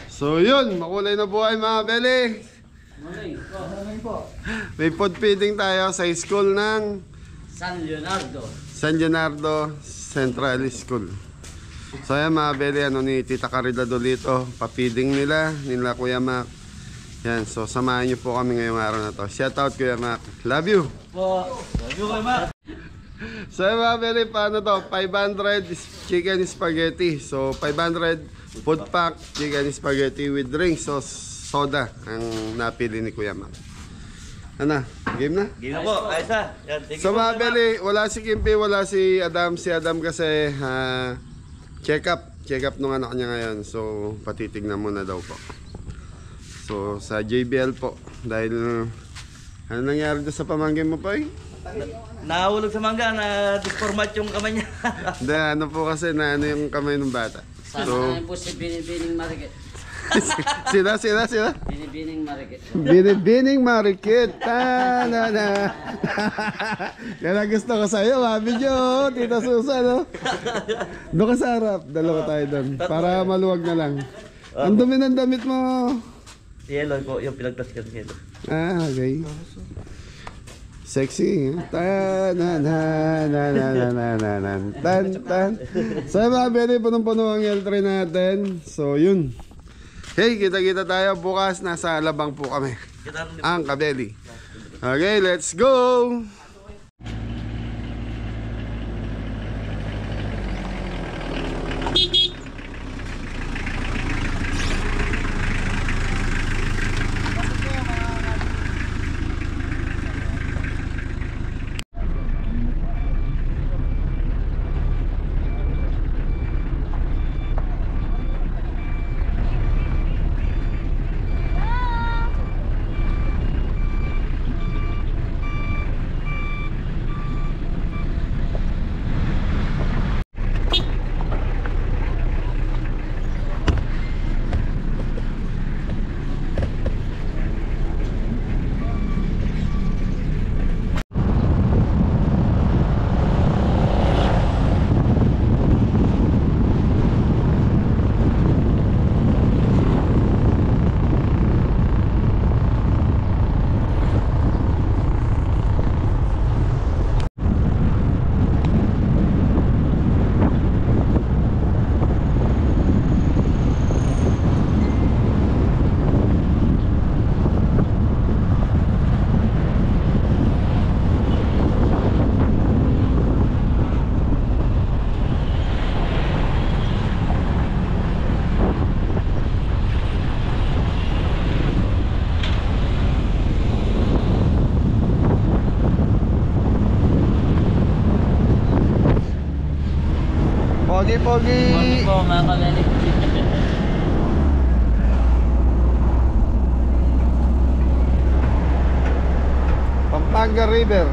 So yun, makulay na buhay mga beli. May food feeding tayo sa school ng San Leonardo Central School. So yan mga beli, ano ni Tita Caridad dito, pa-feeding nila Kuya Mac. Yan, so samahan niyo po kami ngayong araw na to. Shout out Kuya Mac, love you po. Love you Kuya Mac. So yan mga beli, paano to? 500 chicken spaghetti. So 500 food pack, chicken spaghetti with drinks, so soda ang napili ni Kuya Mac. Ano? Game na? Game na po, ayos na. So mga beli, wala si Kimpi, wala si Adam. Si Adam kasi check up nung anak niya ngayon. So patitignan muna daw po. So sa JBL po. Dahil ano nangyari doon sa pamangkin mo pa eh? Nahulog sa mangga, na-disformat yung kamay niya. Hindi, ano po kasi na ano yung kamay ng bata. Sana po si Binibining Marikit. Sila? Binibining Marikit. Binibining Marikit. Na. Yan ang gusto ko sa'yo, mami nyo, Tita Susan, no? Doon ka sa harap, dalawa tayo doon. Para maluwag na lang. Ang dumi ng damit mo. Yellow po, yung pinagplastikan ng yellow. Okay. Sexy. Tan. So mga beri, punong-puno ang L3 natin. So yun. Hey, kita-kita tayo bukas. Nasa Alabang po kami. Ang Kabeli. Okay, let's go! Pogi. Morning po mga Kabeli. Pampanga River.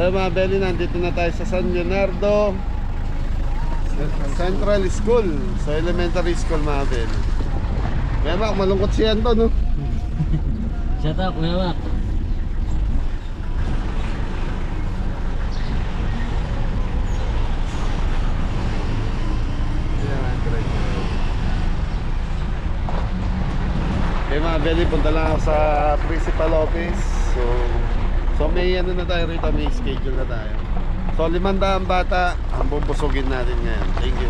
So mga Beli, nandito na tayo sa San Leonardo Central School. So elementary school mga Beli. Kaya Mac, malungkot siya to, no? Shut up, Mewak. Okay mga Beli, punta lang ako sa principal office. So may ano na tayo rito, may schedule na tayo. So 500 bata ang bubusugin natin ngayon. Thank you.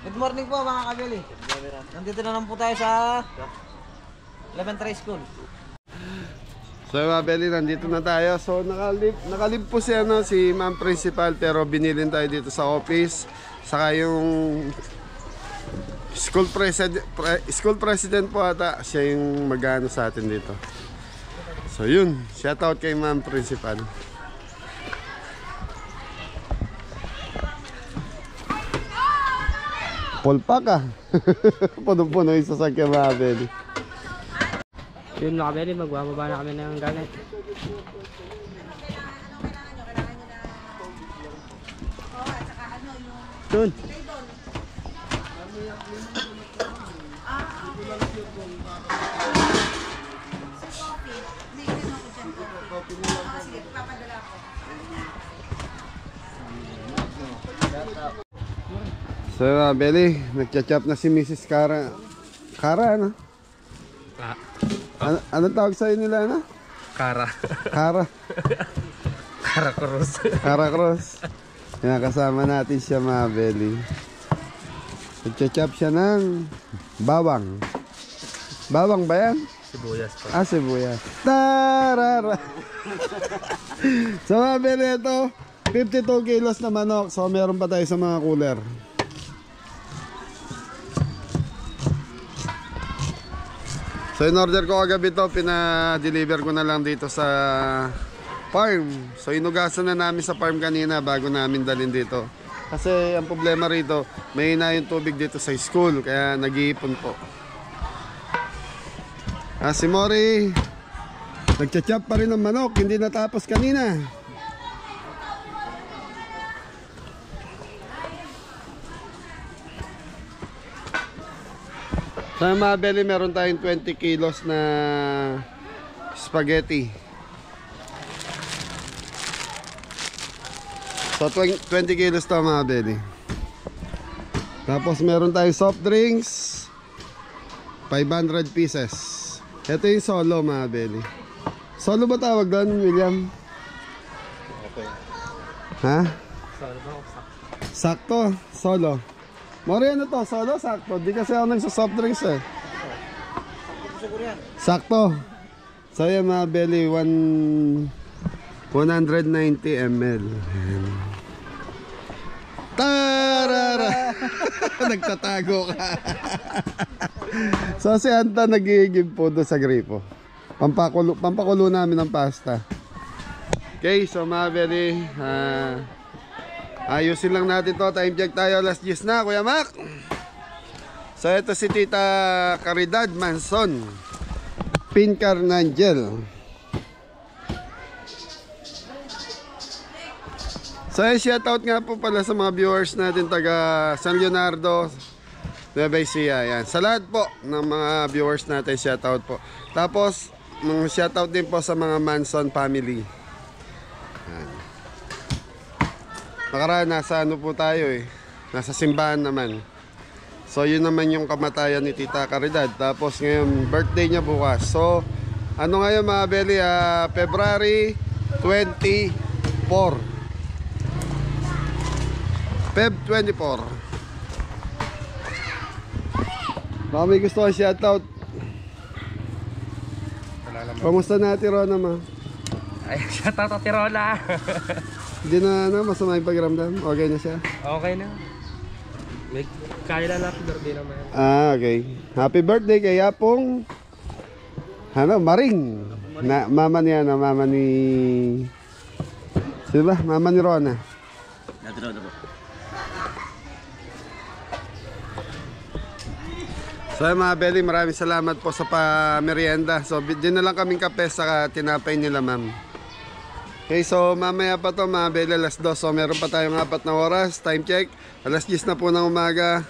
Good morning po mga kabili. Nandito na lang po tayo sa elementary school. So mga Beli, nandito na tayo. So nakalib po si ma'am principal, pero binilin tayo dito sa office. Saka yung school president po ata, siya yung mag-ano sa atin dito. So yun, shout out kay ma'am principal. Pulpa ka. Puno-puno yung sasakyan mga Beli. Yun mga kabili, magbababa na kami ng gamit. Doon. So mga Beli, nagcha-chop na si Mrs. Kara. Kara ano? Anong tawag sa'yo nila ano? Kara. Kara. Kara Cruz. Kara Cruz. Kasama natin siya mga Beli. Nagcha-chop siya ng bawang. Bawang ba yan? Sibuyas pa. Ah, sibuyas. Tarara! So mga Beli, ito 52 kilos na manok. So meron pa tayo sa mga cooler. So in order ko kagabi to, pina-deliver ko na lang dito sa farm. So inugasan na namin sa farm kanina bago namin dalhin dito. Kasi ang problema rito, may na yung tubig dito sa school, kaya nag-iipon po. Si Mori, nagcha-chop pa rin ng manok, hindi natapos kanina. Sa mga Beli, meron tayong 20 kilos na spaghetti. So 20 kilos to mga Beli. Tapos meron tayong soft drinks, 500 pieces. Ito yung solo mga Beli. Solo ba tawag doon, William? Okay. Ha? Solo ba? Sakto, solo. Mori, ano to? Solo? Sakto. Di kasi ako nagsa-soft drinks eh. Sakto. So yan mga Beli, 190 ml. Tarara! Nagtatago ka. So si Anta nag-i-give po doon sa gripo. Pampakulo namin ng pasta. Okay, so mga Beli, ayusin lang natin to. Time check tayo, last 10 na, Kuya Mac. So ito si Tita Caridad Manson, Pincar Nangel. So shoutout nga po pala sa mga viewers natin taga San Leonardo, Nueva Ecija. Yan. Sa lahat po ng mga viewers natin, shoutout po. Tapos mga shoutout din po sa mga Manson family. Yan. Nakaraan, nasa ano po tayo eh. Nasa simbahan naman. So yun naman yung kamatayan ni Tita Caridad. Tapos ngayon, birthday niya bukas. So ano ngayon mga Beli, February 24. Feb 24. Baka may gusto ka shoutout. Kamusta na Ate Rona, ma? Ay, shoutout Ate Rona. Hindi na masama yung pagramdam? Okay na siya? Okay na. May kailan na birthday naman. Ah, okay. Happy birthday kay Yapong. Maring. Mama ni mama ni... Sino ba? Mama ni Rona. Natin po. So mga Belly, maraming salamat po sa pa-merienda. So din na lang kaming kape sa tinapay nila ma'am. Okay, so mamaya pa to mga Belly, alas 2. So meron pa tayong 4 na oras, time check. Alas 10 na po ng umaga.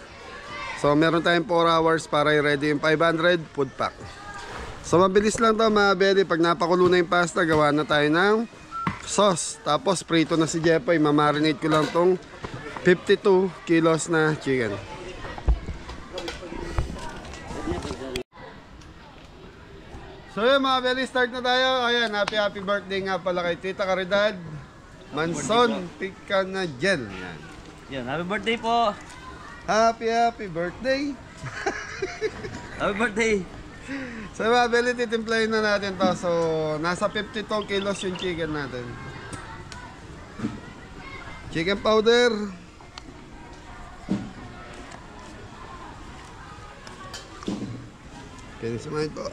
So meron tayong 4 hours para i-ready yung 500 food pack. So mabilis lang to mga Belly. Pag napakulo na yung pasta, gawa na tayo ng sauce. Tapos prito na si Jepoy. Mamarinate ko lang tong 52 kilos na chicken. So yun mga Belly, start na tayo. Ayan, happy birthday nga pala kay Tita Caridad Manson Picanagel. Yan. Yan, happy birthday po. Happy birthday. Happy birthday. So mga Belly, titimplahin na natin to. So nasa 52 kilos yung chicken natin. Chicken powder. Okay, sumahin po.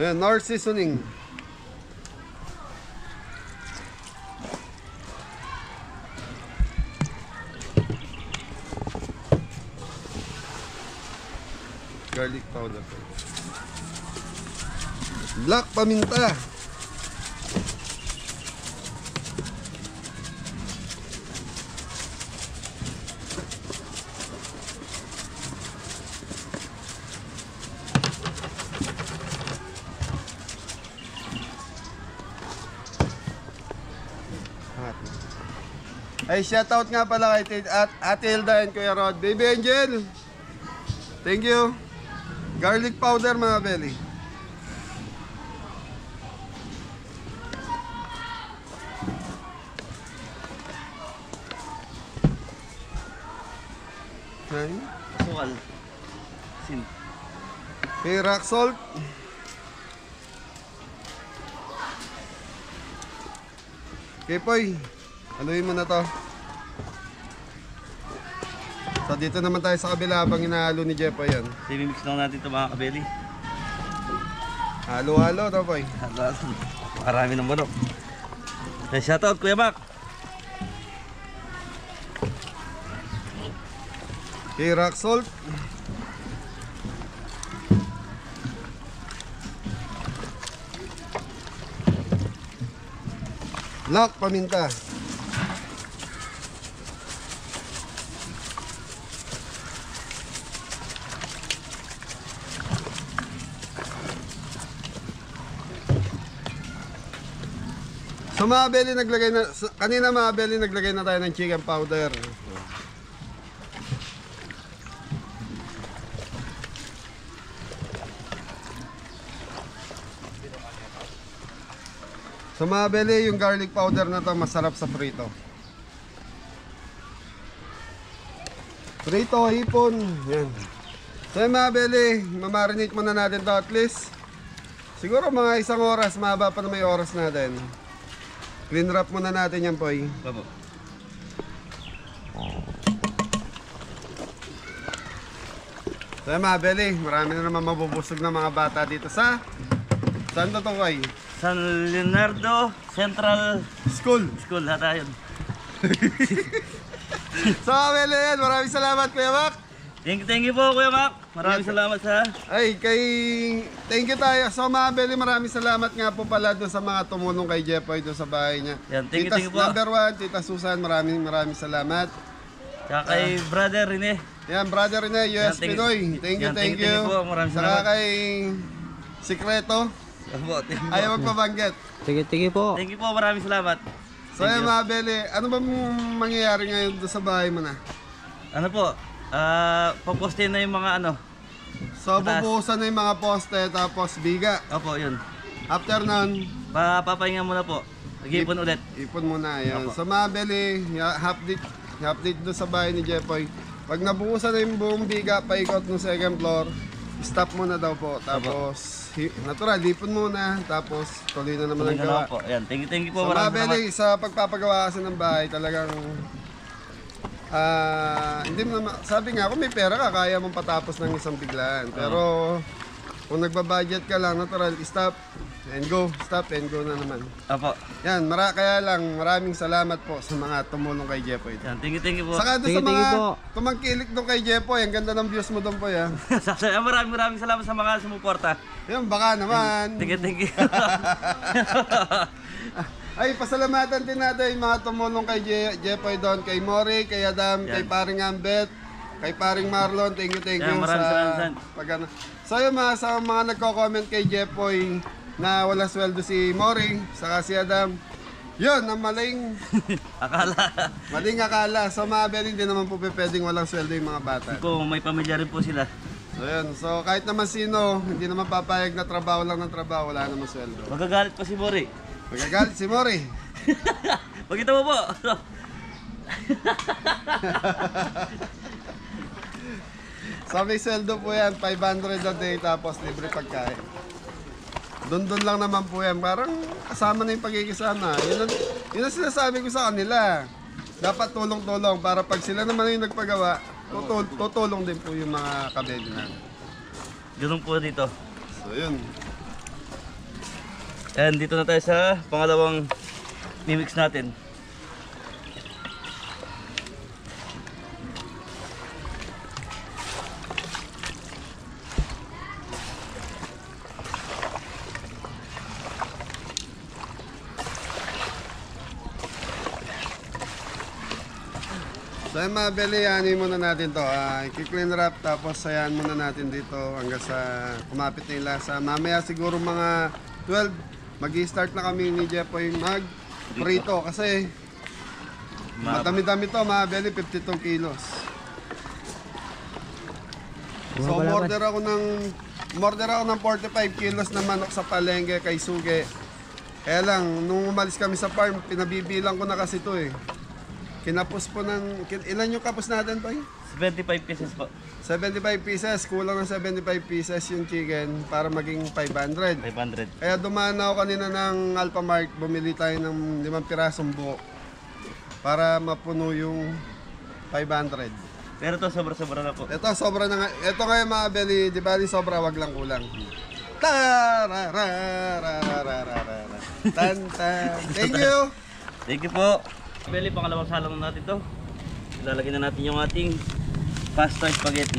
Ayan, North seasoning. Garlic powder. Black paminta. Ay, shoutout nga pala kay Ate Hilda and Kuya Rod. Baby Angel, thank you. Garlic powder mga Belly. Ay. Sukal. Sin. Okay, rock salt. Okay, Poy. Haluin mo na to. So dito naman tayo sa kabila habang hinahalo ni Jepo yan. Mimix lang natin ito mga kabeli. Halo-halo to, Poy. Marami ng manok. Hey, shoutout Kuya Mac. Okay, rock salt. Black paminta. So mga Belly, kanina mga Belly, naglagay na tayo ng chicken powder. So mga Belly, yung garlic powder na to masarap sa prito. Prito, hipon, yan. So yung mga Belly, mamarinate muna natin to at least. Siguro mga 1 oras, mahaba pa na may oras natin. Clean wrap muna natin yan, Poy. Babo. So mga Belly, marami na naman mabubusog ng mga bata dito sa... Saan to, Poy? San Leonardo Central School. School hata yun. So mga Belly, yan. Maraming salamat, Kuya Mac. Thank you po Kuya Mac. Maraming salamat sa... Ay, thank you tayo. So mga Belly, maraming salamat nga po pala doon sa mga tumulong kay Jepoy doon sa bahay niya. Yan, thank you po. Number 1, Tita Susan, maraming salamat. Tsaka kay Brother Rene. Yan, Brother Rene, US Yan, thank you. Pinoy. Thank you. Thank you po. Maraming Saka salamat. kay Sikreto, ayaw magpabanggit. Sige po. Thank you po, maraming salamat. So yan mga Belly, ano ba mangyayari ngayon doon sa bahay mo na? Ano po? Paposte na yung mga ano. So Mataas. bubuhusan na yung mga poste tapos biga. Opo, yun. After nun, Papahinga muna po. Mag-ipon ulit. ipon muna yan. Opo. So mga Belly, update doon sa bahay ni Jepoy. Pag nabuhusan na yung buong biga, paikot ng second floor, stop muna daw po. Tapos, natural, lipon muna. Tapos, tuloy na naman Tuloy ang na gawa. lang po. Ayan, thank you po. So, mga Beli, sa pagpapagawa kasi ng bahay, talagang hindi mo naman, sabi nga, kung may pera ka, kaya mong patapos ng isang biglaan. Pero, kung nagbabudget ka lang, natural, stop and go. Stop and go na naman. Apo. Yan, kaya lang, maraming salamat po sa mga tumulong kay Jepoy. Yan, thank you po. Saka doon sa Thank you mga po. tumangkilik doon kay Jepoy, ang ganda ng views mo doon po yan. Maraming salamat sa mga sumuporta. Yan, baka naman. Thank you. Ay, pasalamatan din natin yung mga tumulong kay Jepoy doon, kay Mori, kay Adam, Yan. kay Paring Ambet, kay Paring Marlon. Thank you Yan, maraming salamat. pag-ano. So yung sa mga nagko-comment kay Jepoy na wala sweldo si Mori, saka si Adam, yun, ang maling akala. So mga Beli, hindi naman po pwedeng walang sweldo yung mga bata. Kung may pamilya rin po sila. So yun, so kahit naman sino, hindi naman papayag na trabaho lang ng trabaho, wala naman sweldo. Magagalit pa si Mori. Magagalit si Mori. Pagkita mo po. So may sweldo po yan, 500 a day tapos libre pagkain. Doon lang naman po yan, parang kasama na yung pagkikisama. Yun ang sinasabi ko sa kanila. Dapat tulong-tulong para pag sila naman yung nagpagawa, tutulong din po yung mga kabeli namin. Ganun po dito. So yun. And dito na tayo sa pangalawang mimix natin. So yung mga Beli, anin muna natin to. I-clean wrap tapos sayan muna natin dito hanggang sa kumapit na yung lasa. Mamaya siguro mga 12, mag-i-start na kami ni Jepoy mag-prito kasi madami-dami to mga Beli, 52 kilos. So order ako ng 45 kilos na manok sa palengke kay Suge. Kaya lang, nung umalis kami sa farm, pinabibilang ko na kasi to eh. Kinapos po ilan yung kapos natin pa eh? 75 pieces po. 75 pieces, kulang ng 75 pieces yung chicken para maging 500. 500. Kaya dumaan ako kanina ng Alphamart, bumili tayo ng 5 pirasong buo para mapuno yung 500. Pero to sobra-sobra na po. Ito, sobra na nga. Ito ngayon mga Beli, di ba sobra, wag lang kulang. Tararararararara. Tan-tan. Thank you! Thank you po. Beli, pangalawang salang natin to. Ilalagay na natin yung ating pasta spaghetti.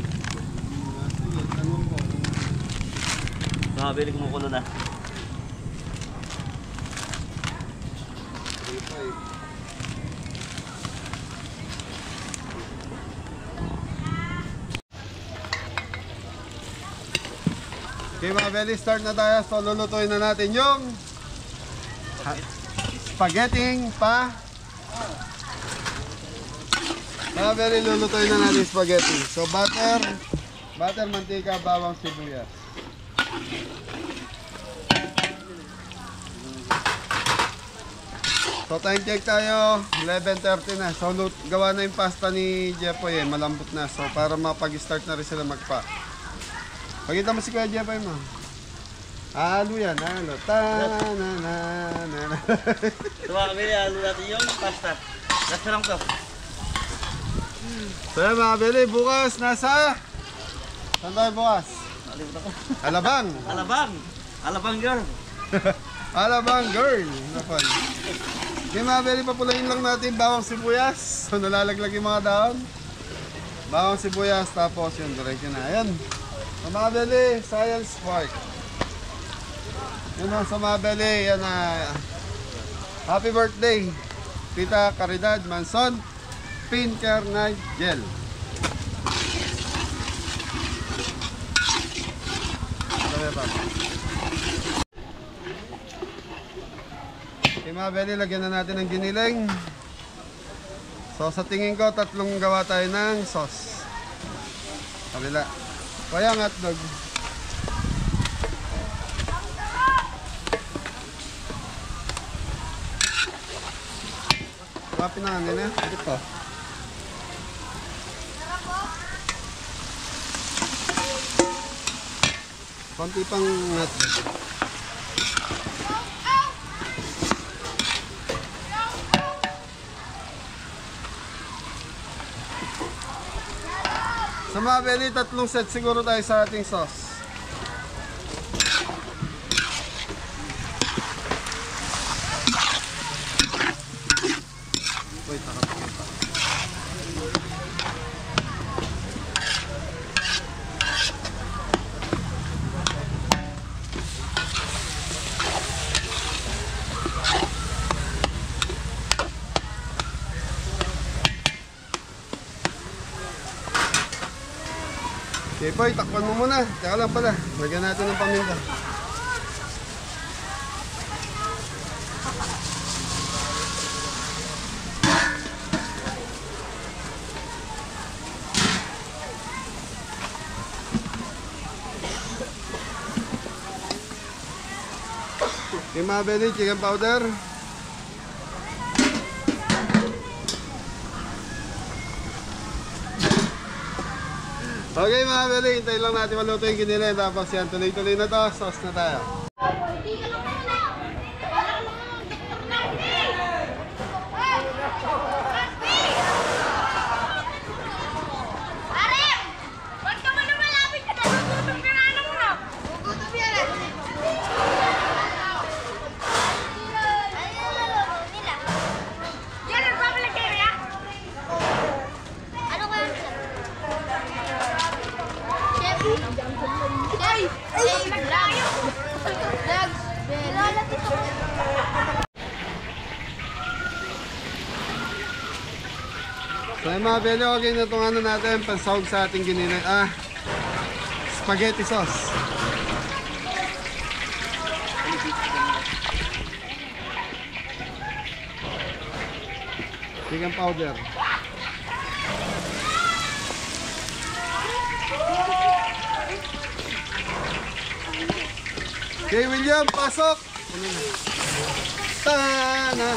Mga Beli, kumukulo na. Okay mga Beli, start na tayo. So lulutuin na natin yung spaghetti pa. Mga Beli, lulutuin na natin spaghetti. So butter, mantika, bawang, sibuyas. So time check tayo, 11:30 na. So gawa na yung pasta ni Jepoy eh, malambot na. So para mapag-start na rin sila magpa. Pakita mo si Kuya Jepoy mo. Halo yan, halo. Ta-na-na-na-na. So mga Beli, halo natin yung pasta. Last na lang to. So yan mga Beli, bukas nasa... Saan tayo bukas? Nakalimutan ko. Alabang. Alabang girl. Alabang girl. Napal. Okay mga Beli, papulayin lang natin bawang sibuyas. So nalalaglag yung mga daon. Bawang sibuyas, tapos yun, diretso na. Ayan. So mga Beli, Science Park. Yun o, sa mga Beli, yan na. Happy birthday, Tita Caridad Manson, Pinker Nigel. Okay mga Beli, lagyan na natin ng giniling. So sa tingin ko, 3 gawa tayo ng sauce. Kabila. Kaya ang hotdog. Pinangin na. Ito. konti pang hotdog. Sa mga belly, 3 set siguro tayo sa ating sauce. Wait, nakapagod pa. Okay, boy, takpan mo muna. Teka lang pala. Lagyan natin ng paminta. Okay, mga belly, chicken powder. Okay mga belly, hintayin lang natin maluto yung kinilin. Tapos yan, tuloy-tuloy na to. Sauce na tayo. Are! Ba't ka mo lumalapit ka? Nagugutom yung anak mo! Nagugutom yan eh! Nila. Yan, nagbabalik kayo ya? Ano kaya siya? Chef? Ay! Ay! Naglayo! Nilalapit ako. So yung mga belly, okay na itong ano natin, pansahog sa ating ginilin. Spaghetti sauce. Chicken powder. Okay, William, pasok! Ta-na-na!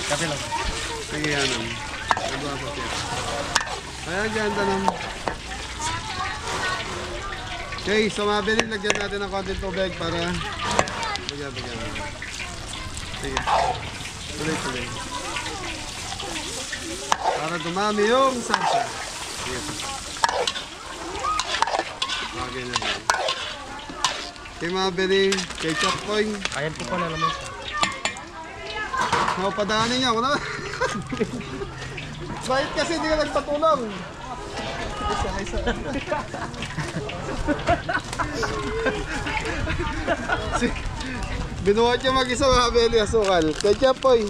Kape lang. Sige, yan. Ayan, dyan, tanong. Okay, so mga belly, lagyan natin ng konting tubig para... Bigyan. Sige. Tuloy. Para dumami yung salsa. Sige. Okay na din. Okay, mga belly, ketchup coin. Ayan po pala naman siya. Padaanin niya ako naman. Bakit kasi hindi ka nagpatulong? Binuhat niya mag-isa mga belly asukal. Ketchup po eh.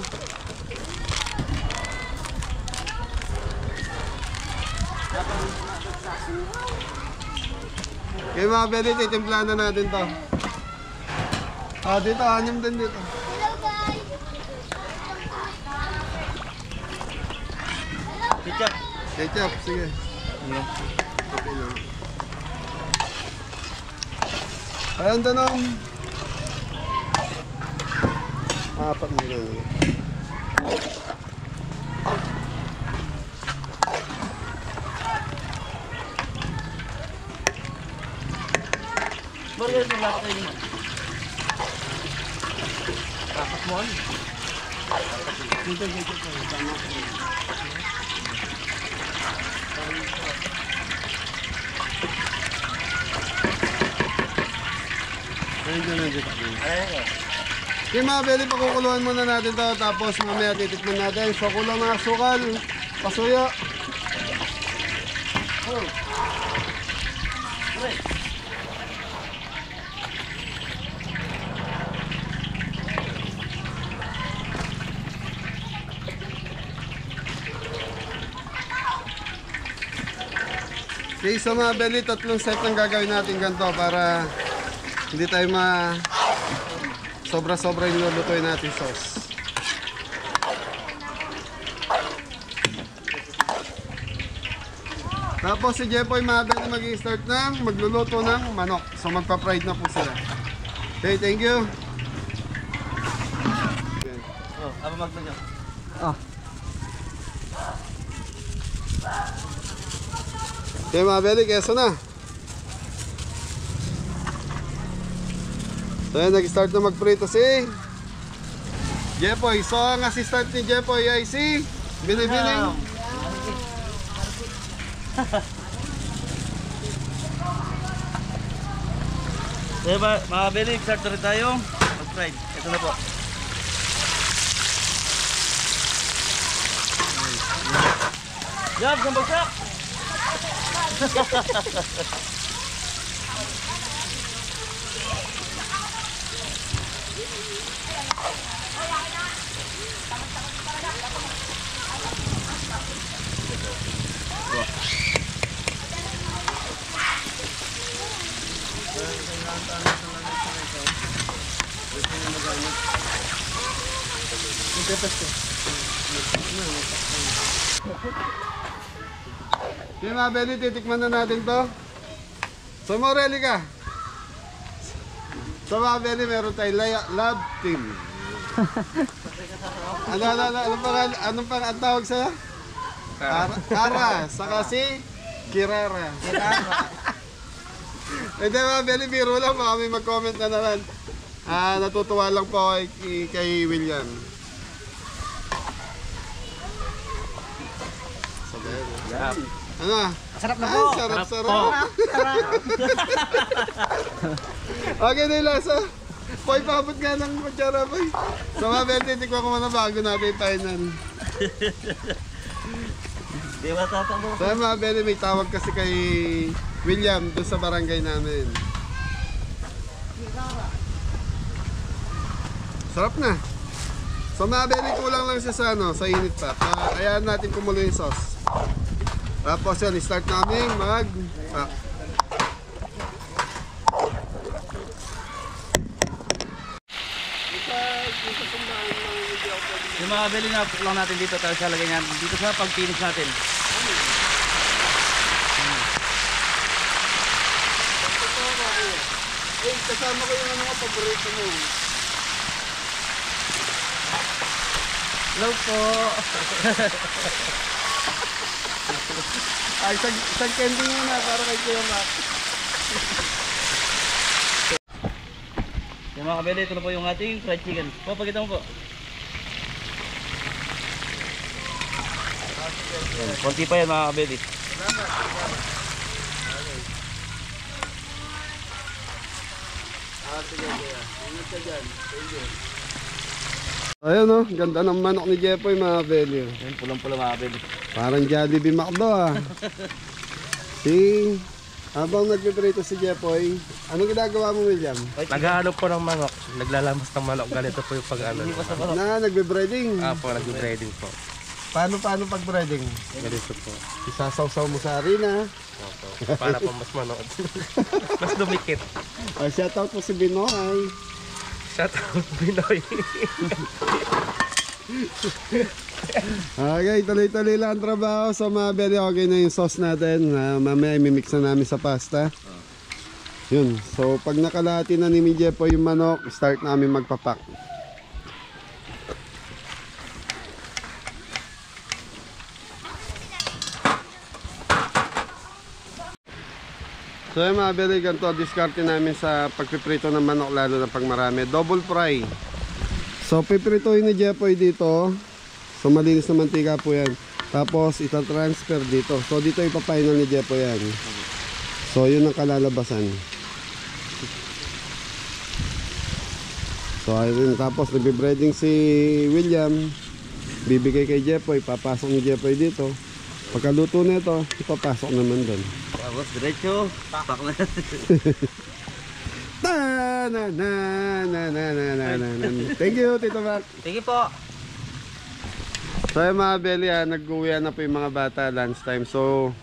Okay mga belly, titimplahan na natin to. Dito, anim din dito. Hello guys! Ketchup. Ketchup, sige. Okay na. Ayan, tanong. Apat na lang. Burger na lahat kayo. Dapat mo ano? Ayan. Okay mga belly, pakukuluan muna natin to. Tapos mamaya titikman natin. So kulang na asukal, pasuyo. Okay, so mga belly, 3 set ang gagawin natin ganito para hindi tayo sobra-sobra yung lulutuin natin sauce. Tapos si Jepoy mga belly mag-i-start ng magluluto ng manok. So magpa-fried na po sila. Okay, thank you. Oh, apa magno nyo? Okay mga Beli, keso na. So yan, nag-start na magprito si Jepoy. So ang assistant ni Jepoy ay si Binibining. So yun mga Beli, start na rin tayo. Mag-fried. Ito na po. Yan, sambagsak! Okay mga Beli, titikman na natin to. So Morelli ka. So mga Beli, meron tayong love team. Anong pang ang tawag sa'yo? Kara. Saka si Kirara. Hindi mga Beli, biro lang. Baka may mag-comment na naman. Natutuwa lang po kay William. Ano? Sarap na po. Sarap. Okay na yung lasa. Boy, paabot nga ng kutsara, boy. So mga Beli, titikman ko muna bago natin yung final. Di ba tatamo? So mga Beli, may tawag kasi kay William doon sa barangay namin. Sarap na. So mga Beli, kulang lang siya sa, sa init pa. Hayaan natin kumulo yung sauce. Tapos yun, start namin mag-pack. Yung mga Beli na lang natin dito, tapos lalagay natin dito sa pag-finish natin. Kasama ko yung mga paborito mo. Hello po! Ay, isang candy muna para kay Kuya Mac. Yung mga Beli, ito na po yung ating fried chicken. Papakita mo po. Yan, konti pa yan mga Beli. Sige, Kuya. Ingat ka dyan. Thank you. Ayun o, ganda ng manok ni Jepoy mga Beli. Yan, pulang-pula mga Beli. Parang Jollibee McDo Habang nagpiprito si Jepoy, anong ginagawa mo, William? Nag-ano po ng manok. Naglalamas ng manok. Ganito po yung pag-ano. Nagbe-breading. Po, nag-breading po. Paano pag-breading? Ganito po. Isasawsaw mo sa harina. Opo. Para po mas manood. Mas dumikit. Shoutout po si Binoy. Shout out, Binoy. Okay, tuloy-tuloy lang ang trabaho. So mga Beli, okay na yung sauce natin. Mamaya imimix na namin sa pasta. Yun, so pag nakalahati na ni Jepoy yung manok, start namin magpapak. So yung mga Beli, ganito diskarte namin sa pagpiprito ng manok, lalo na pag marami. Double fry. So piprituhin ni Jepoy dito. So malinis na mantika po yan. Tapos itatransfer dito. So dito ipapainal ni Jepoy yan. So yun ang kalalabasan. So ayun, tapos nagbe-breading si William. Bibigay kay Jepoy, papasok ni Jepoy dito. Pagkaluto nito, ipapasok naman doon. Tapos diretso, pak na. Thank you, Tito Mac. Sige po. So yung mga Beli, nag-uwian na po yung mga bata lunchtime. So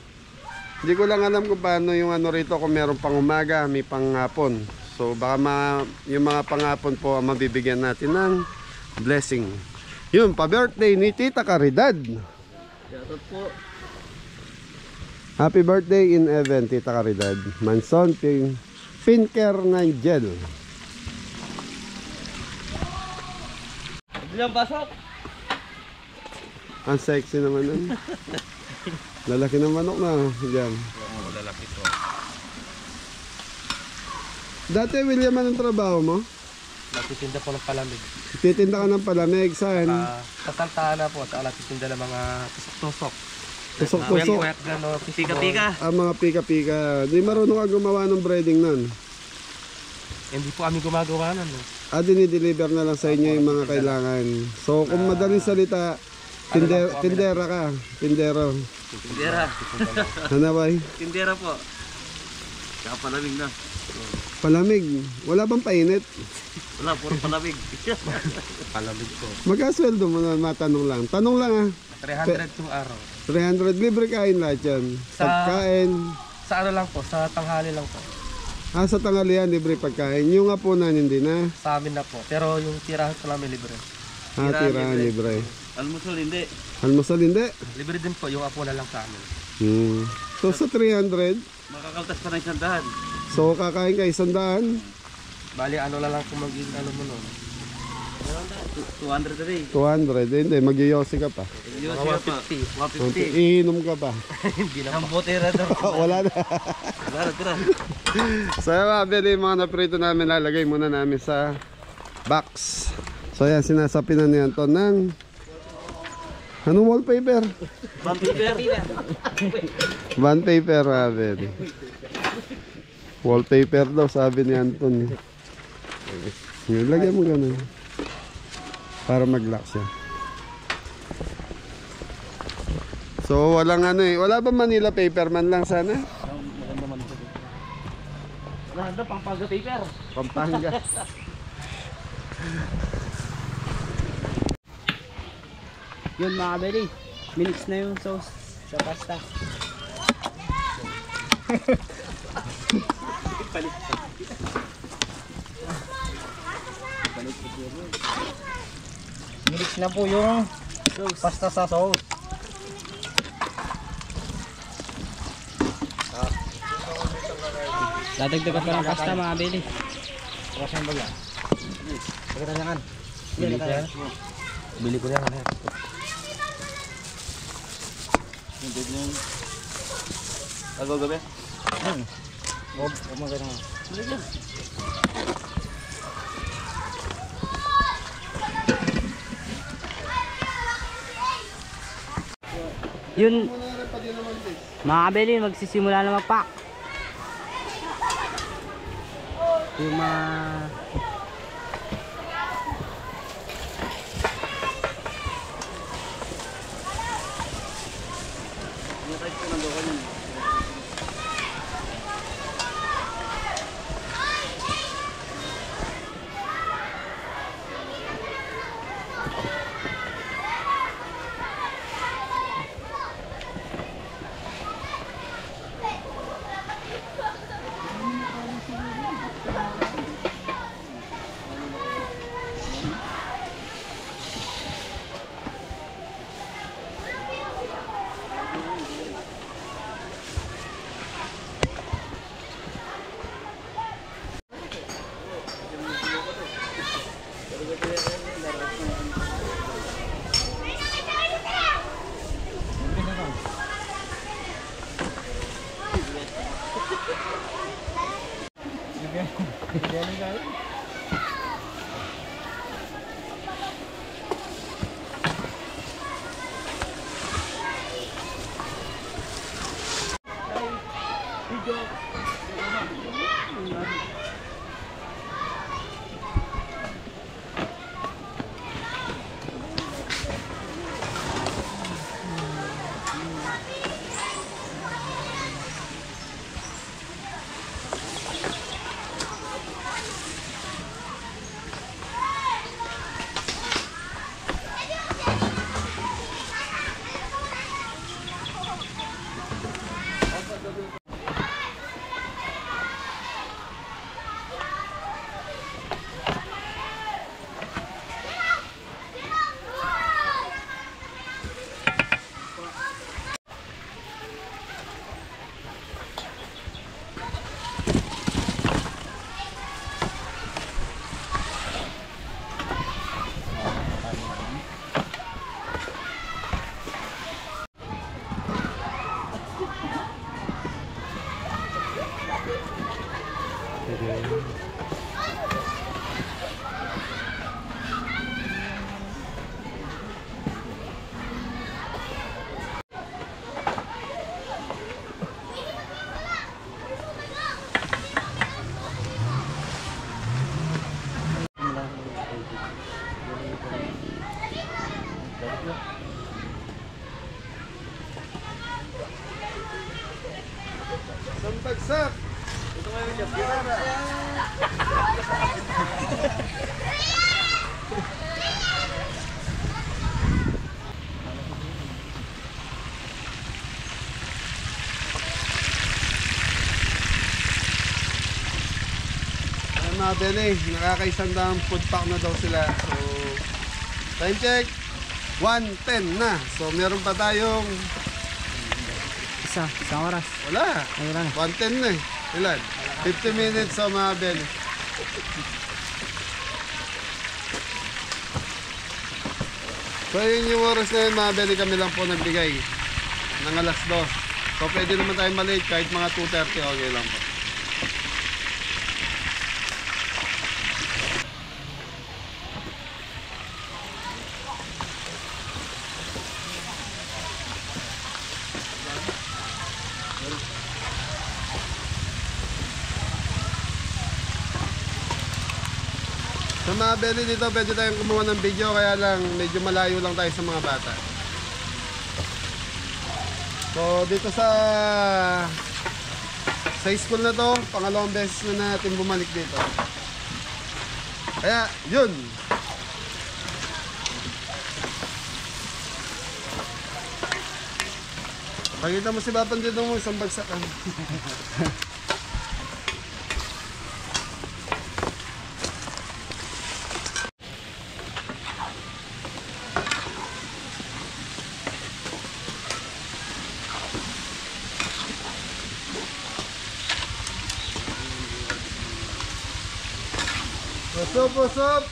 hindi ko lang alam kung paano yung ano rito, kung meron pang umaga, may pang hapon. So baka yung mga panghapon po mabibigyan natin ng blessing. Yun, pa-birthday ni Tita Caridad. Shoutout po. Happy birthday in heaven, Tita Caridad. Manson Pinker Nigel. Bilang pasok. Ang sexy naman nun. Lalaki ng manok na. Diyan. Oo, lalaki to. Dati, William, anong trabaho mo? Natitinda po ng palamig. Titinda ka ng palamig. Saan? Sa Santa Ana po, sa natitinda ng mga tusok-tusok. Tusok-tusok. Kuyak gano, Pika-pika. Ang mga pika-pika. Di marunong ka gumawa ng breading nun. Hindi po kami gumagawa nun. Dinideliver na lang sa inyo yung mga kailangan. So, kung madaling salita, tindera ka. Tindero. Tindera. Hanaway. Tindera po. Saka palamig na. Palamig. Wala bang painit? Wala, puro palamig. Palamig po. Magkasweldo mo na, matanong lang. Tanong lang ah. 300 yung araw. 300 libre kain lahat yan. Pagkain. Sa ano lang po, sa tanghali lang po. Sa tanghalian, libre pagkain. Yung hapunan, hindi na. Sa amin na po. Pero yung tirahan ko lang may libre. Tirahan, libre. Almusal hindi. Almusal, hindi. Libre din po, yung apo na lang sa amin. So, sa 300, Makakaltas pa ng 100. so kakain ka 100. Bali, ano na lang kung maging ano mo nun. 200 a day. 200, hindi. Magyoyosi ka pa. Mga 150. Iinom ka pa. Hindi na Ang butera daw. Wala na. Wala na, tira. So, yung mga bili, mga naprito namin, lalagay muna namin sa box. So, yan, sinasapi na ni Anton ng anong wallpaper? Band paper. Bond paper, mga bili. Wallpaper daw, sabi ni Anton. Yun, lagyan mo ganun. Para mag-lock siya. So, walang ano eh. Wala ba Manila paper man lang sana? Wala na, Pampanga paper. Pampanga. Yun mga kabeli. Minix na yung sauce sa pasta. Minix na po yung pasta sa sauce. Dadagdagan pa ng pasta mga kabeli. Kasan ba yan? Pagkatanyakan. Bili ko yan. Bili ko yan. Agaw gabi. Huwag mo ganun. Yun, mga kabeli, magsisimula na mag-pack. Yung mga... mga bele, nakakaisandang food pack na daw sila. So, time check, 1:10 na. So, meron pa tayong... Isang oras. Wala. Ay, wala na. 1:10 na eh. Ilan? 50 minutes sa mga bele. So, yun yung oras na yun, mga bele, kami lang po nagbigay ng alas 2. So, pwede naman tayo malate kahit mga 2:30, okay lang po. Sa mga bele dito, pwede tayong kumuha ng video, kaya lang medyo malayo lang tayo sa mga bata. So, dito sa school na to, pangalawang beses na natin bumalik dito. Kaya, yun! Pakita mo si Bapan dito mo, isang bagsakan. What's up?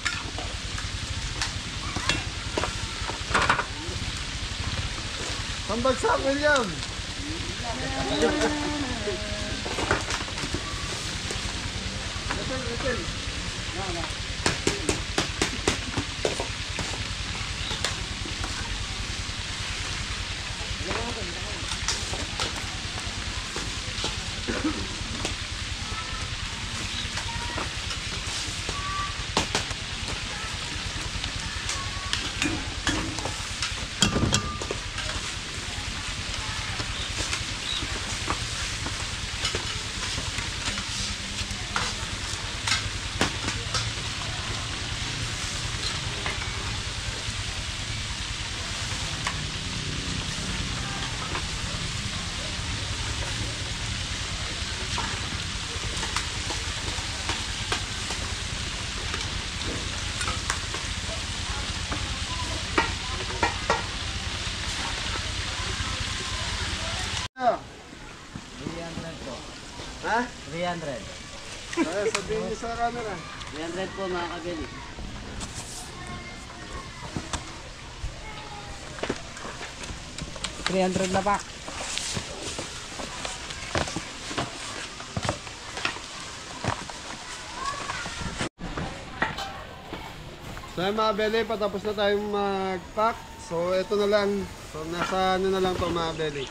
Pambagsak, William! Ha? 300. Ay, sabihin niyo sa camera. 300 po mga kabeli. $300 na pa. So yung mga bele, patapos na tayong mag-pack. So ito na lang. So nasa ano na lang to mga bele.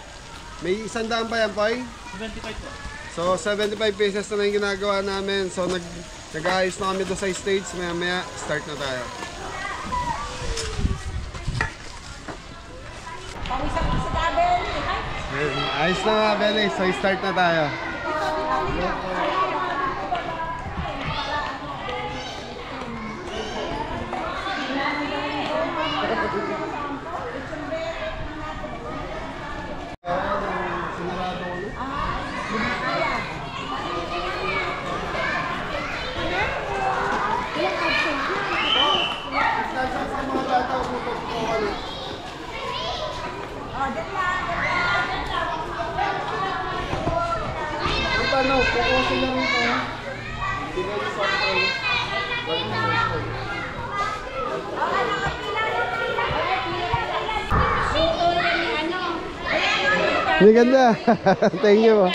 May 100 pa yan, Poy? 75 po. So 75 pesos na lang yung ginagawa namin. So nag-aayos na kami doon sa stage. Maya maya start na tayo. Ayos na mga bele. So start na tayo. Paano? Kukusin lang ito. Bigay ko sa akin. Hindi ganda. Thank you.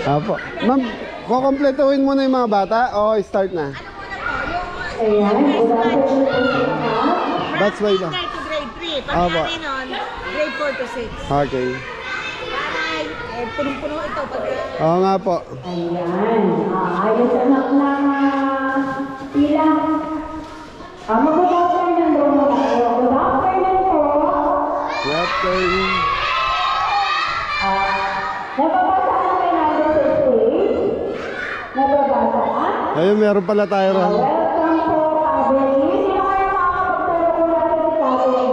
Apo. Ma'am, kukompletuhin mo na yung mga bata o start na? That's why ba? Start to grade 3. Apo. Pag nun, grade 4 to 6. Okay. Para punong-puno ito. Oo nga po. Ayos anak na pila. Mag-doctor ng doon tayo. Mag-doctor ng po. Doctor. Nababasa na kayo natin sa stage? Nababasa na? Ayun, meron pala tayo ron. Welcome po, Kabeli. Sino kaya makakapagtulong natin si Kabeli?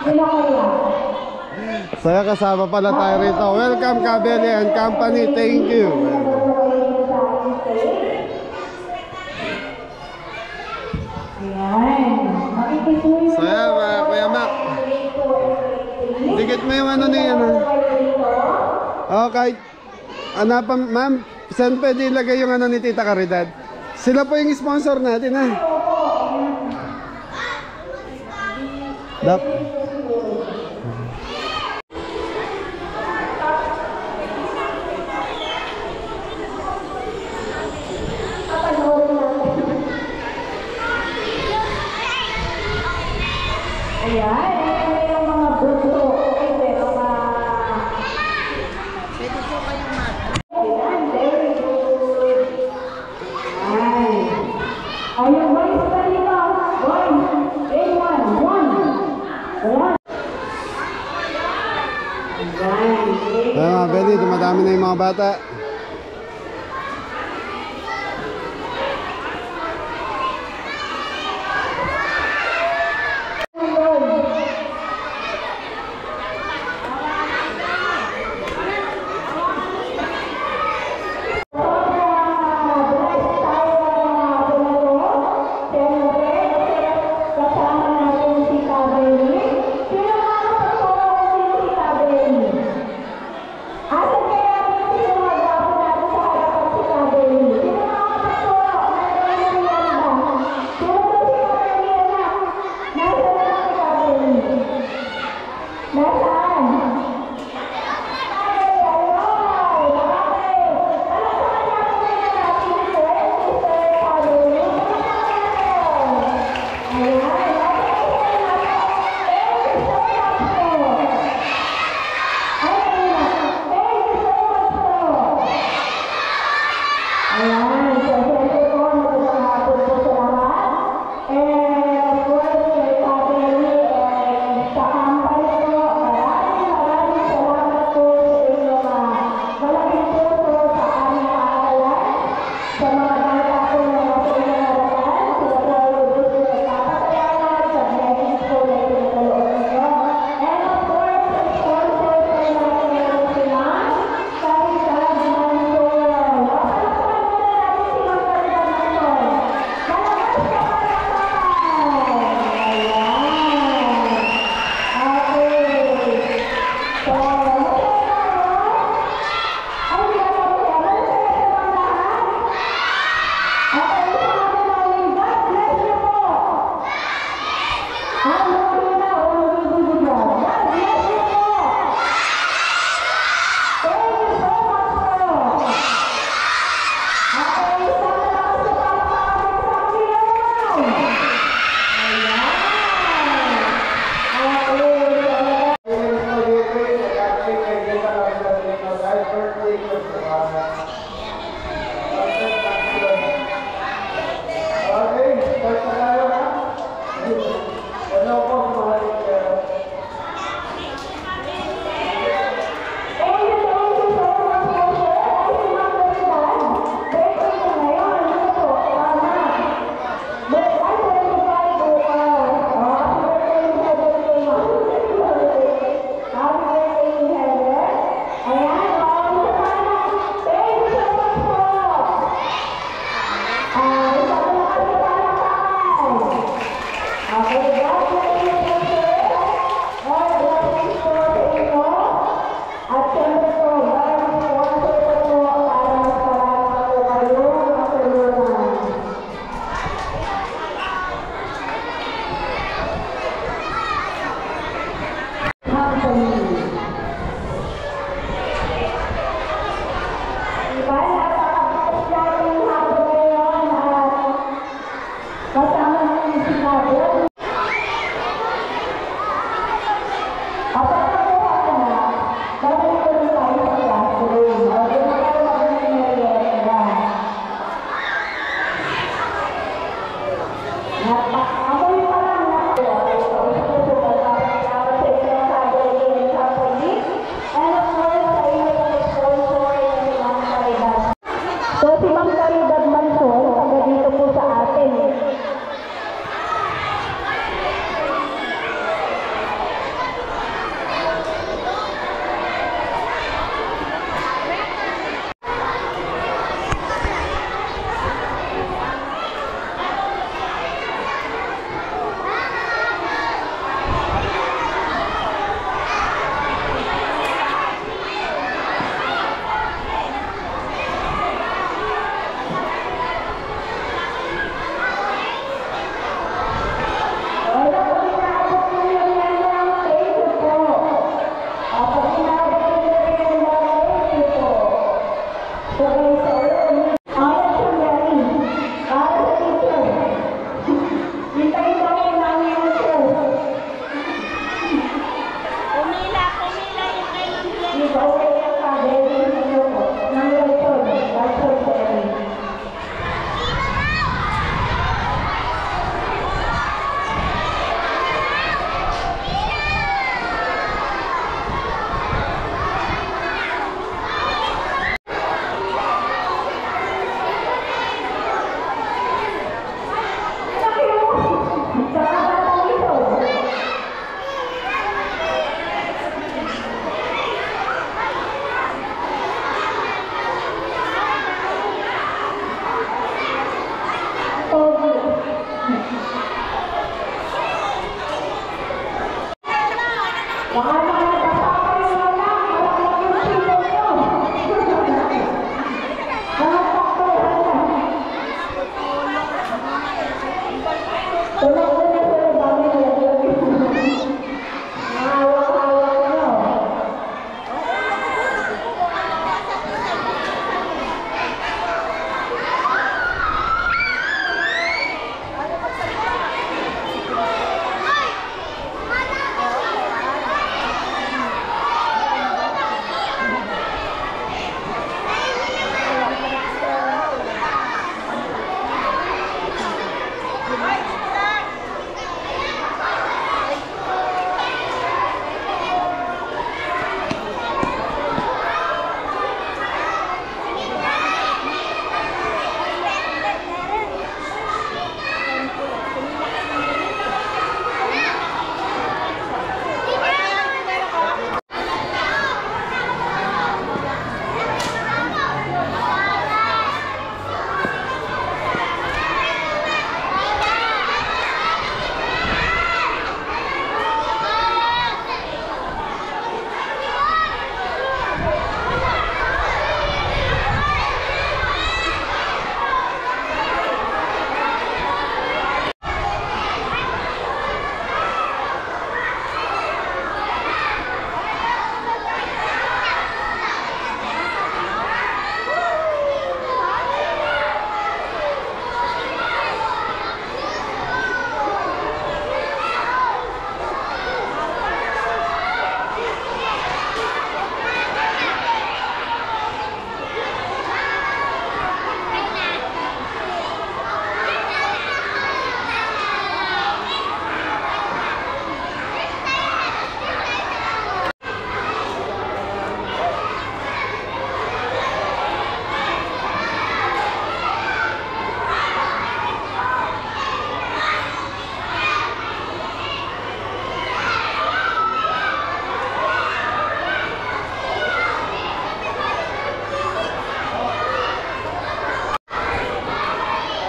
Sino kaya? Saya kasama pala tayo rito. Welcome Kabeli and Company. Thank you. So yan mga Kuya Mac. Dikit mo yung ano na yan. Okay. Ma'am, saan pwede ilagay yung ano ni Tita Caridad? Sila po yung sponsor natin ha. Dap. Ayan, ito yung mga buto. Ito yung mga... Pwede po kayong ayan, very good. Ayan. Ayun, boys, kanina. Boys, A1, 1. Ayan. Ayan. Mga Beli, dumadami na yung mga bata.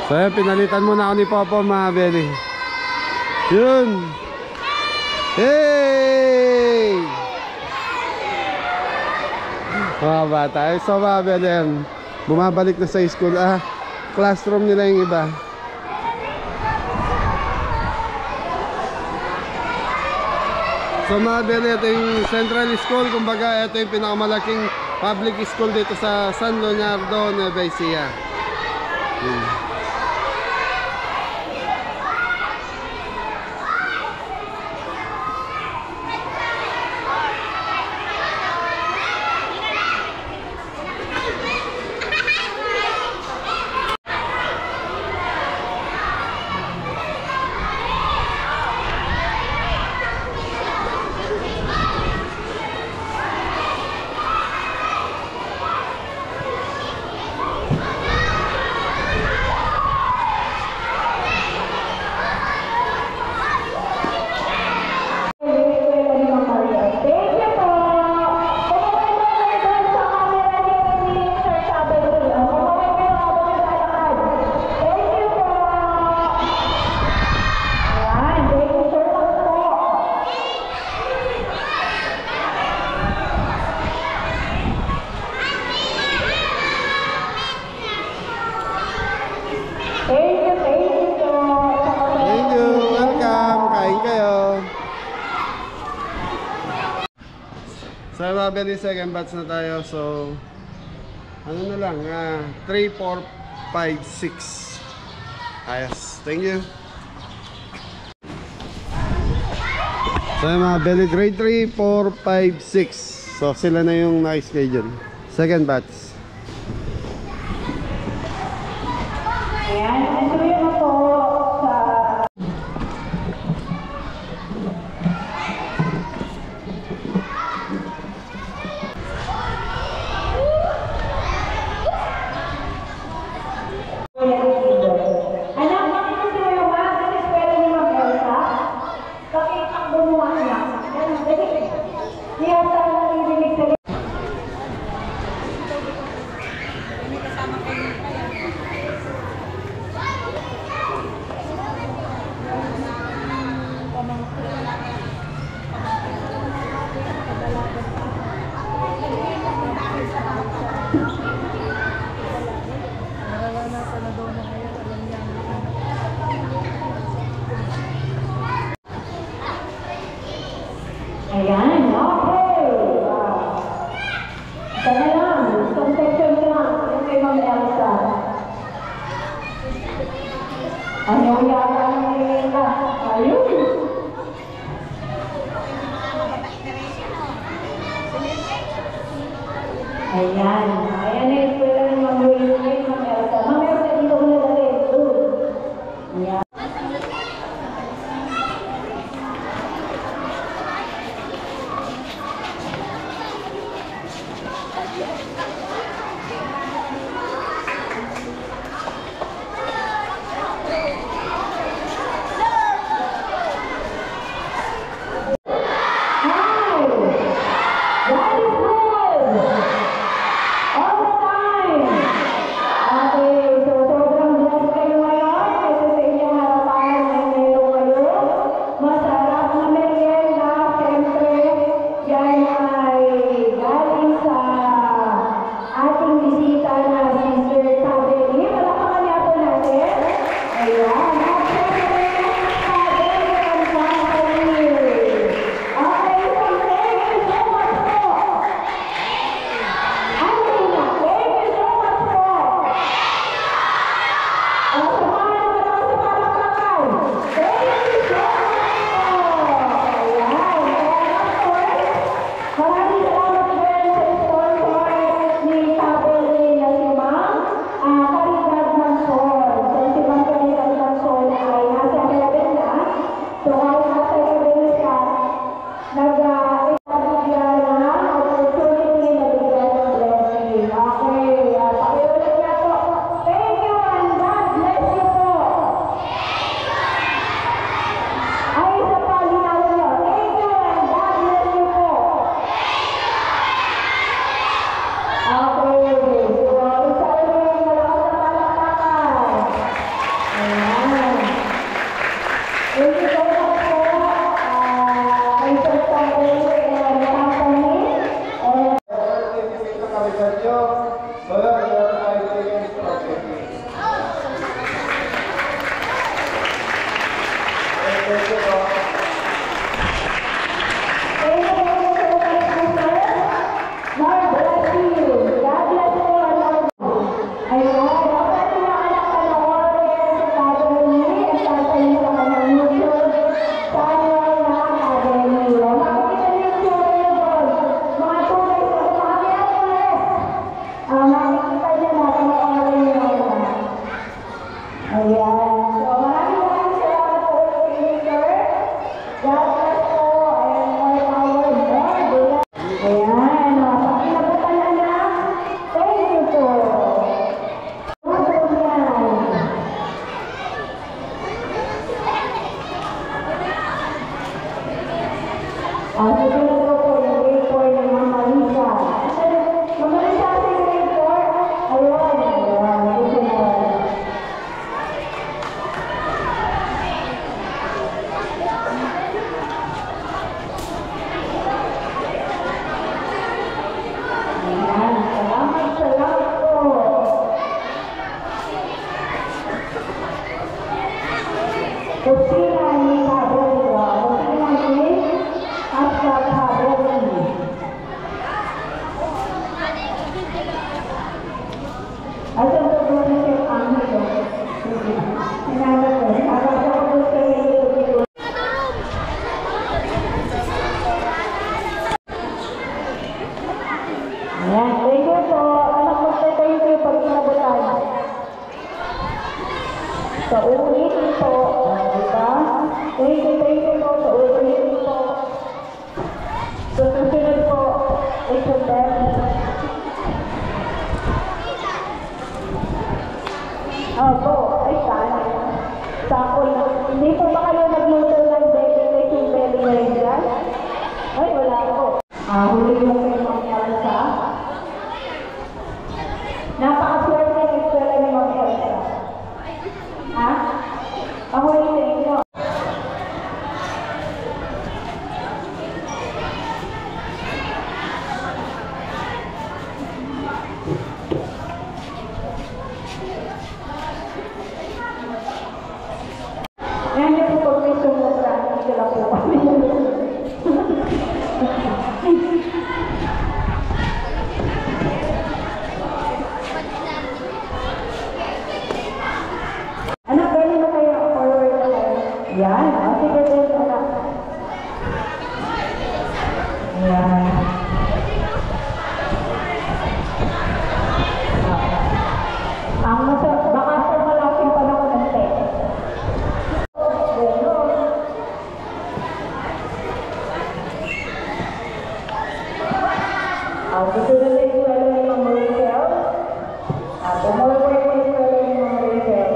So yan, pinalitan muna ako ni Popo mga belly. Yun. Hey! Mga bata. So mga belly yan, bumabalik na sa school. Classroom nila yung iba. So mga belly, ito yung Central School. Kumbaga ito yung pinakamalaking public school dito sa San Leonardo, Nueva Ecija. So mabili second batch na tayo. So ano na lang, 3, 4, 5, 6. Ayos, thank you. So mabili grade 3, 4, 5, 6. So sila na yung na-schedule. Second batch. Ayan, enjoy mo po sa... Anak, makikita mo yung mga kasi pwede ni Ma'am Elsa. Pakitakbo mo ang anak. Hindi ako talagang ibinig sa... Ayan, okay. Sana lang, isang section lang. Yung kay Ma'am Elsa. Ano yata ang nangyayin ka? Ayun. Ayan. Ayan na yung pwede ng Ma'am Elsa. Ma'am Elsa, dito ko na dali. Ayan. Thank you and God bless you. Ayan. So, maraming salamat po, Sir. God bless po, and more power, more. Ayan. Pag inabutan na na, thank you po. Susunod ko po yung grade 4 ng Mama Lisa. Mama Lisa, sa grade 4? Ayun. Susunod. Ayan. Salamat po. Kusina ni Kabrera. Kusina ni Asya Kabrera. Asan po po na siya ang ito? Hinanap ko. Asan po po siya ito? Ayan. Thank you po. Anak mo po tayo kayo pag inabutan. Sa uulitin po. Diba? Thank you po. Sa uulitin po. So, susunod po. It's a best. Opo. Ay, sana. Sakol. Hindi po ba kayo nagluto ng dedication belly ngayon dyan? Ay, wala po. Huli yung kayo mag-alsa. Napakaswerte ng eskwela ni Ma'am Elsa. Ha? Ako yung sa inyo. Yan niyo po pag may sumubra, hindi sila po kami. Anak, pwede na kayo forward na kayo. Yan. Sige din, anak. Yan. Baka sa malaking panahon ng test. Gusto na sa eskwela ni Ma'am Rachel. Tumulong ko yung eskwela ni Ma'am Rachel.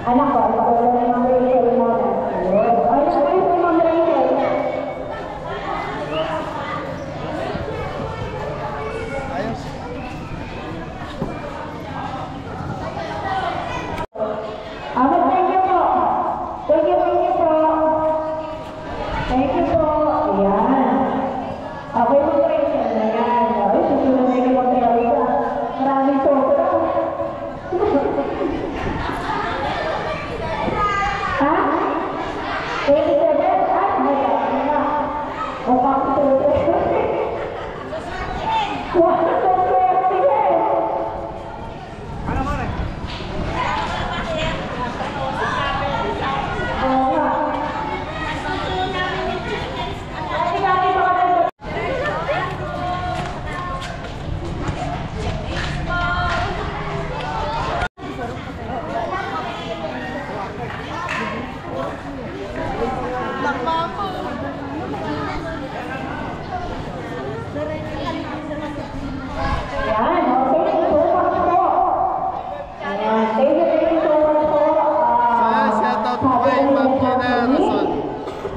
Anak ko, eskwela ni Ma'am Rachel muna. Ay, eskwela ni Ma'am Rachel. Thank you po. Thank you po. Thank you po. Ayan. Okay po po yung ayan. Ay, susunod na yung mag-realisa. Maraming sobra. Ha? 27? Ay, mayroon na. O kakasusunod. Wala sa swerte eh. Oo nga. Ay, dati baka na- Yan, okay. So much po. Ayan, thank you so much po. Shout out po kay Ma'am Gina Rason.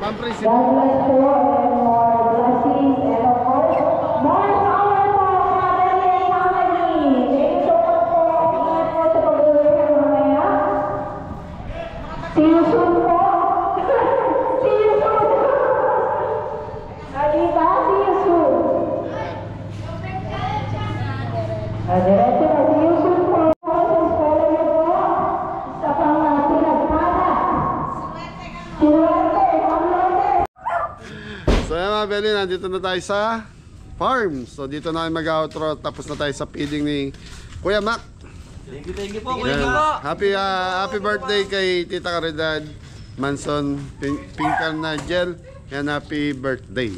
Ma'am Principal. God bless po and more blessings and of course, more power po, family and family. Thank you so much po. Ingat po sa pag-uwi mamaya. See you soon po. See you soon. Diba? See you soon. Diretso na, see you soon po. Sa eskwela niyo po, sa pinagpala. Sinuwerte, hamlete. So yan mga Beli, nandito na tayo sa farm. So dito na tayo mag-outro. Tapos na tayo sa feeding ni Kuya Mac. Thank you po. Yan. Happy birthday kay Tita Caridad Manson Pinkan Nigel. Yan, happy birthday.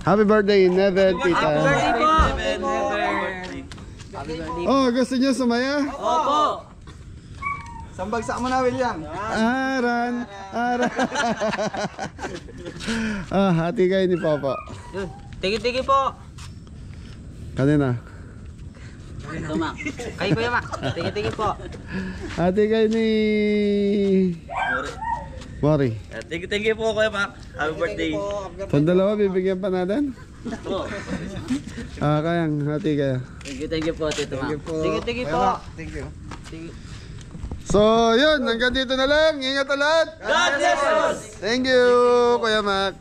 Happy birthday, Neven, Tita. Oh, gusto niyo sumaya? Opo. Sambagsak mo na, William. Aran. Hati kayo ni Papa. Yun. Tigi-tigi po. Kanina. Ito, Mac. Kayo Kuya Mac. Tigi-tigi po. Hati kayo ni Mori. Thank you po Kuya Mac. Happy birthday. Itong dalawa, bibigyan pa natin. Po. Kayang, hati kayo. Thank you po, Tito Mac. Tigi-tigi po. Thank you. So, yun, hanggang dito na lang. Ingat ulit. God bless us! Thank you, Kuya Mac.